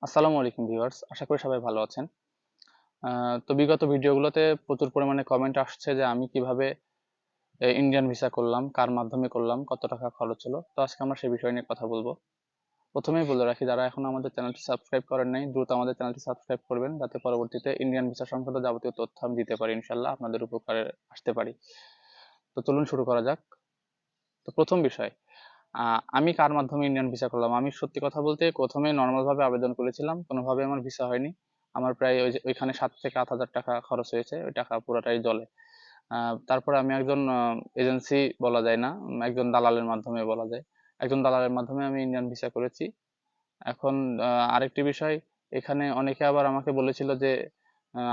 আসসালামু আলাইকুম ভিউয়ার্স, আশা করি সবাই ভালো আছেন। তো বিগত ভিডিওগুলোতে প্রচুর পরিমাণে কমেন্ট আসছে যে আমি কিভাবে ইন্ডিয়ান ভিসা করলাম, কার মাধ্যমে করলাম, কত টাকা খরচ হলো। তো আজকে আমরা সেই বিষয় নিয়ে কথা বলবো। প্রথমেই বলে রাখি, যারা এখনো আমাদের চ্যানেলটি সাবস্ক্রাইব করেন নাই, দ্রুত আমাদের চ্যানেলটি সাবস্ক্রাইব করবেন, যাতে পরবর্তীতে ইন্ডিয়ান ভিসা সংক্রান্ত যাবতীয় তথ্য আমি দিতে পারি, ইনশাল্লাহ আপনাদের উপকারে আসতে পারি। তো চলুন শুরু করা যাক। তো প্রথম বিষয়, আমি কার মাধ্যমে ইন্ডিয়ান ভিসা করলাম। আমি সত্যি কথা বলতে প্রথমে নর্মাল ভাবে আবেদন করেছিলাম, কোনোভাবে আমার ভিসা হয়নি। আমার প্রায় ওইখানে 7 থেকে 8 হাজার টাকা খরচ হয়েছে, ওই টাকা পুরোটাই জলে। তারপরে আমি একজন এজেন্সি বলা যায় না, একজন দালালের মাধ্যমে বলা যায়, একজন দালালের মাধ্যমে আমি ইন্ডিয়ান ভিসা করেছি। এখন আরেকটি বিষয়, এখানে অনেকে আবার আমাকে বলেছিল যে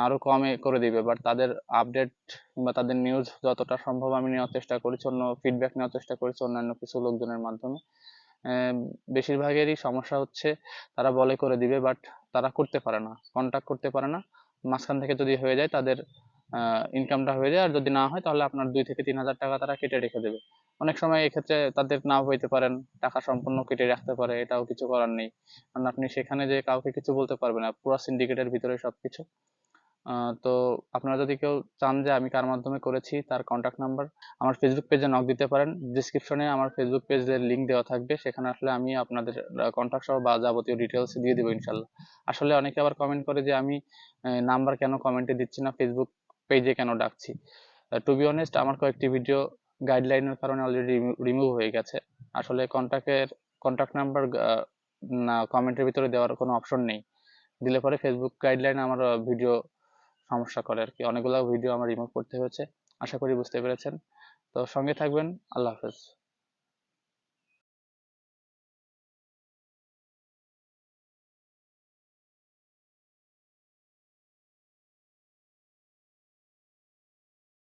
আরো কমে করে দিবে, বাট তাদের আপডেট কিংবা তাদের নিউজ যতটা সম্ভব আমি নেওয়ার চেষ্টা করেছি, অন্য ফিডব্যাক নেওয়ার চেষ্টা করেছি অন্যান্য কিছু লোকজনের মাধ্যমে। আহ, বেশিরভাগেরই সমস্যা হচ্ছে, তারা বলে করে দিবে, বাট তারা করতে পারে না, কন্ট্যাক্ট করতে পারে না। মাঝখান থেকে যদি হয়ে যায় তাদের ইনকামটা হয়ে যায়, আর যদি না হয় তাহলে আপনার 2 থেকে 3 হাজার টাকা তারা কেটে রেখে দেবে। অনেক সময় এক্ষেত্রে তাদের নাও হইতে পারেন, টাকা সম্পূর্ণ কেটে রাখতে পারে, এটাও কিছু করার নেই। কারণ আপনি সেখানে যে কাউকে কিছু বলতে পারবেন না, পুরো সিন্ডিকেটের ভিতরে সবকিছু। তো আপনারা যদি কেউ চান যে আমি কার মাধ্যমে করেছি, তার কন্ট্যাক্ট নাম্বার আমার ফেসবুক পেজে নক দিতে পারেন। ডিসক্রিপশনে আমার ফেসবুক পেজের লিংক দেওয়া থাকবে, সেখানে আসলে আমি আপনাদের কন্ট্যাক্ট সহ বা যাবতীয় ডিটেলস দিয়ে দেবো ইনশাল্লাহ। আসলে অনেকে আবার কমেন্ট করে যে আমি নাম্বার কেন কমেন্টে দিচ্ছি না, ফেসবুক পেজে কেন ডাকছি। টু বি অনেস্ট, আমার কয়েকটি ভিডিও গাইডলাইনের কারণে অলরেডি রিমুভ হয়ে গেছে। আসলে কন্ট্যাক্ট নাম্বার না, কমেন্টের ভিতরে দেওয়ার কোনো অপশন নেই। দিলে পরে ফেসবুক গাইডলাইন আমার ভিডিও সমস্যা করে আর কি, অনেকগুলো ভিডিও আমার রিমুভ করতে হয়েছে। আশা করি বুঝতে পেরেছেন। তো সঙ্গে থাকবেন। আল্লাহ হাফেজ।